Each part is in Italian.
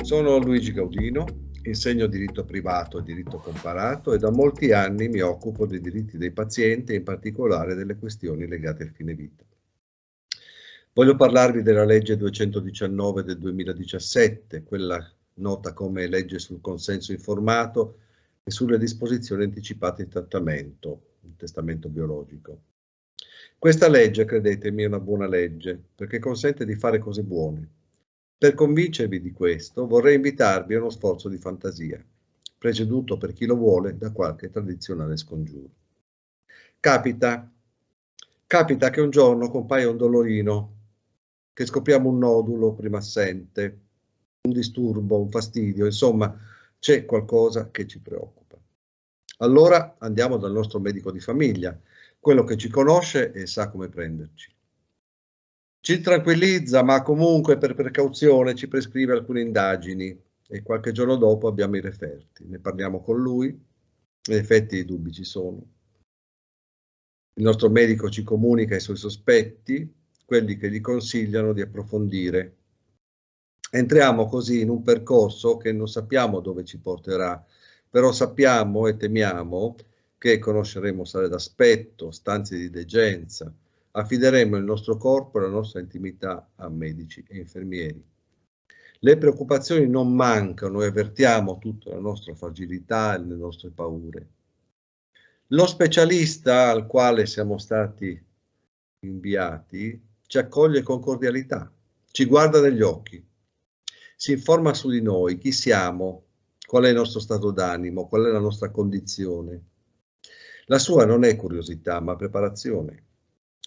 Sono Luigi Gaudino, insegno diritto privato e diritto comparato e da molti anni mi occupo dei diritti dei pazienti e in particolare delle questioni legate al fine vita. Voglio parlarvi della legge 219 del 2017, quella nota come legge sul consenso informato e sulle disposizioni anticipate di trattamento, il testamento biologico. Questa legge, credetemi, è una buona legge perché consente di fare cose buone. Per convincervi di questo vorrei invitarvi a uno sforzo di fantasia, preceduto per chi lo vuole da qualche tradizionale scongiuro. Capita che un giorno compaia un dolorino, che scopriamo un nodulo prima assente, un disturbo, un fastidio, insomma c'è qualcosa che ci preoccupa. Allora andiamo dal nostro medico di famiglia, quello che ci conosce e sa come prenderci. Ci tranquillizza, ma comunque per precauzione ci prescrive alcune indagini e qualche giorno dopo abbiamo i referti. Ne parliamo con lui, in effetti i dubbi ci sono. Il nostro medico ci comunica i suoi sospetti, quelli che gli consigliano di approfondire. Entriamo così in un percorso che non sappiamo dove ci porterà, però sappiamo e temiamo che conosceremo sale d'aspetto, stanze di degenza, affideremo il nostro corpo e la nostra intimità a medici e infermieri. Le preoccupazioni non mancano e avvertiamo tutta la nostra fragilità e le nostre paure. Lo specialista al quale siamo stati inviati ci accoglie con cordialità, ci guarda negli occhi, si informa su di noi, chi siamo, qual è il nostro stato d'animo, qual è la nostra condizione. La sua non è curiosità, ma preparazione.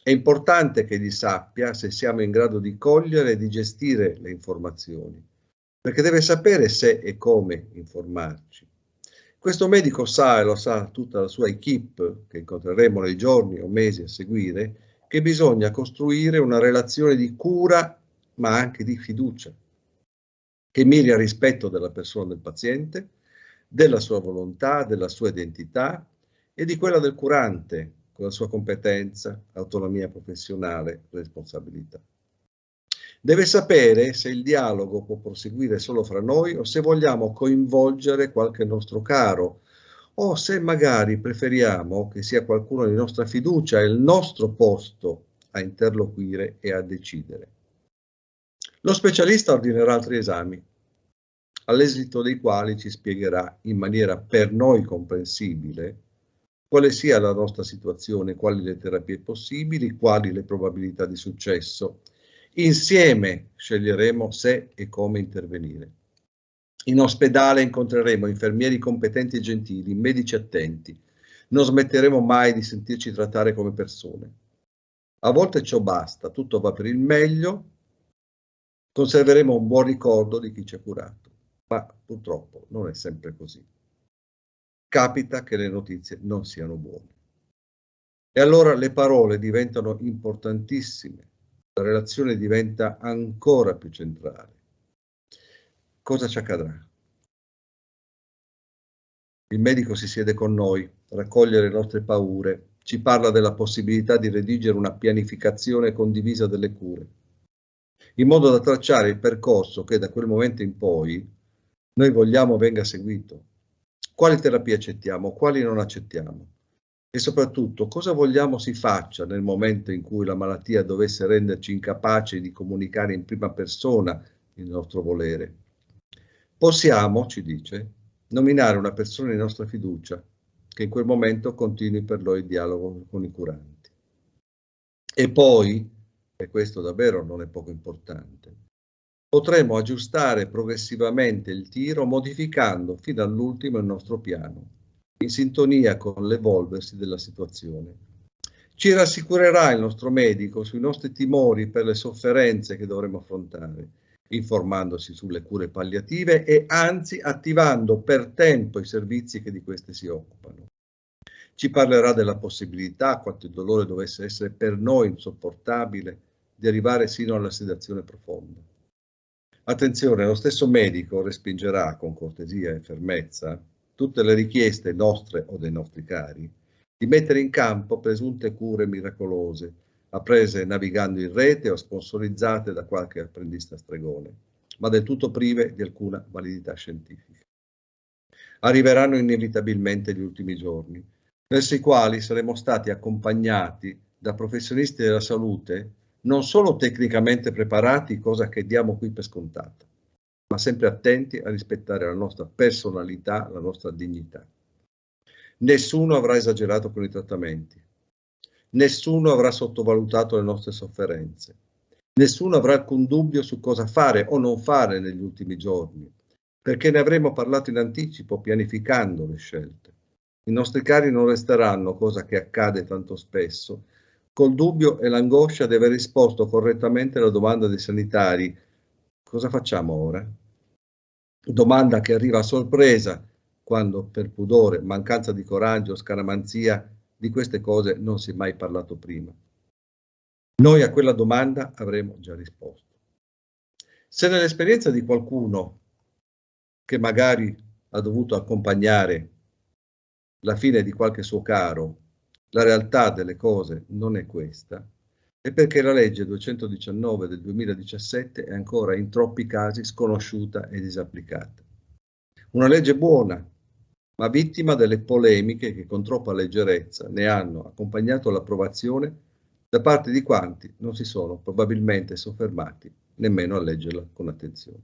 È importante che egli sappia se siamo in grado di cogliere e di gestire le informazioni, perché deve sapere se e come informarci. Questo medico sa, e lo sa tutta la sua equipe, che incontreremo nei giorni o mesi a seguire, che bisogna costruire una relazione di cura, ma anche di fiducia, che miri al rispetto della persona del paziente, della sua volontà, della sua identità e di quella del curante, con la sua competenza, autonomia professionale, responsabilità. Deve sapere se il dialogo può proseguire solo fra noi o se vogliamo coinvolgere qualche nostro caro o se magari preferiamo che sia qualcuno di nostra fiducia e il nostro posto a interloquire e a decidere. Lo specialista ordinerà altri esami, all'esito dei quali ci spiegherà in maniera per noi comprensibile quale sia la nostra situazione, quali le terapie possibili, quali le probabilità di successo. Insieme sceglieremo se e come intervenire. In ospedale incontreremo infermieri competenti e gentili, medici attenti. Non smetteremo mai di sentirci trattare come persone. A volte ciò basta, tutto va per il meglio, conserveremo un buon ricordo di chi ci ha curato, ma purtroppo non è sempre così. Capita che le notizie non siano buone. E allora le parole diventano importantissime, la relazione diventa ancora più centrale. Cosa ci accadrà? Il medico si siede con noi, raccoglie le nostre paure, ci parla della possibilità di redigere una pianificazione condivisa delle cure, in modo da tracciare il percorso che da quel momento in poi noi vogliamo venga seguito. Quali terapie accettiamo, quali non accettiamo? E soprattutto, cosa vogliamo si faccia nel momento in cui la malattia dovesse renderci incapaci di comunicare in prima persona il nostro volere? Possiamo, ci dice, nominare una persona di nostra fiducia che in quel momento continui per noi il dialogo con i curanti. E poi, e questo davvero non è poco importante, potremo aggiustare progressivamente il tiro modificando fino all'ultimo il nostro piano, in sintonia con l'evolversi della situazione. Ci rassicurerà il nostro medico sui nostri timori per le sofferenze che dovremo affrontare, informandosi sulle cure palliative e anzi attivando per tempo i servizi che di queste si occupano. Ci parlerà della possibilità, quanto il dolore dovesse essere per noi insopportabile, di arrivare sino alla sedazione profonda. Attenzione, lo stesso medico respingerà con cortesia e fermezza tutte le richieste nostre o dei nostri cari di mettere in campo presunte cure miracolose, apprese navigando in rete o sponsorizzate da qualche apprendista stregone. ma del tutto prive di alcuna validità scientifica. Arriveranno inevitabilmente gli ultimi giorni, verso i quali saremo stati accompagnati da professionisti della salute non solo tecnicamente preparati, cosa che diamo qui per scontata, ma sempre attenti a rispettare la nostra personalità, la nostra dignità. Nessuno avrà esagerato con i trattamenti, nessuno avrà sottovalutato le nostre sofferenze, nessuno avrà alcun dubbio su cosa fare o non fare negli ultimi giorni, perché ne avremo parlato in anticipo, pianificando le scelte. I nostri cari non resteranno, cosa che accade tanto spesso, col dubbio e l'angoscia di aver risposto correttamente alla domanda dei sanitari: cosa facciamo ora? Domanda che arriva a sorpresa quando per pudore, mancanza di coraggio, scaramanzia, di queste cose non si è mai parlato prima. Noi a quella domanda avremo già risposto. Se nell'esperienza di qualcuno che magari ha dovuto accompagnare la fine di qualche suo caro, la realtà delle cose non è questa, è perché la legge 219 del 2017 è ancora in troppi casi sconosciuta e disapplicata. Una legge buona, ma vittima delle polemiche che con troppa leggerezza ne hanno accompagnato l'approvazione da parte di quanti non si sono probabilmente soffermati nemmeno a leggerla con attenzione.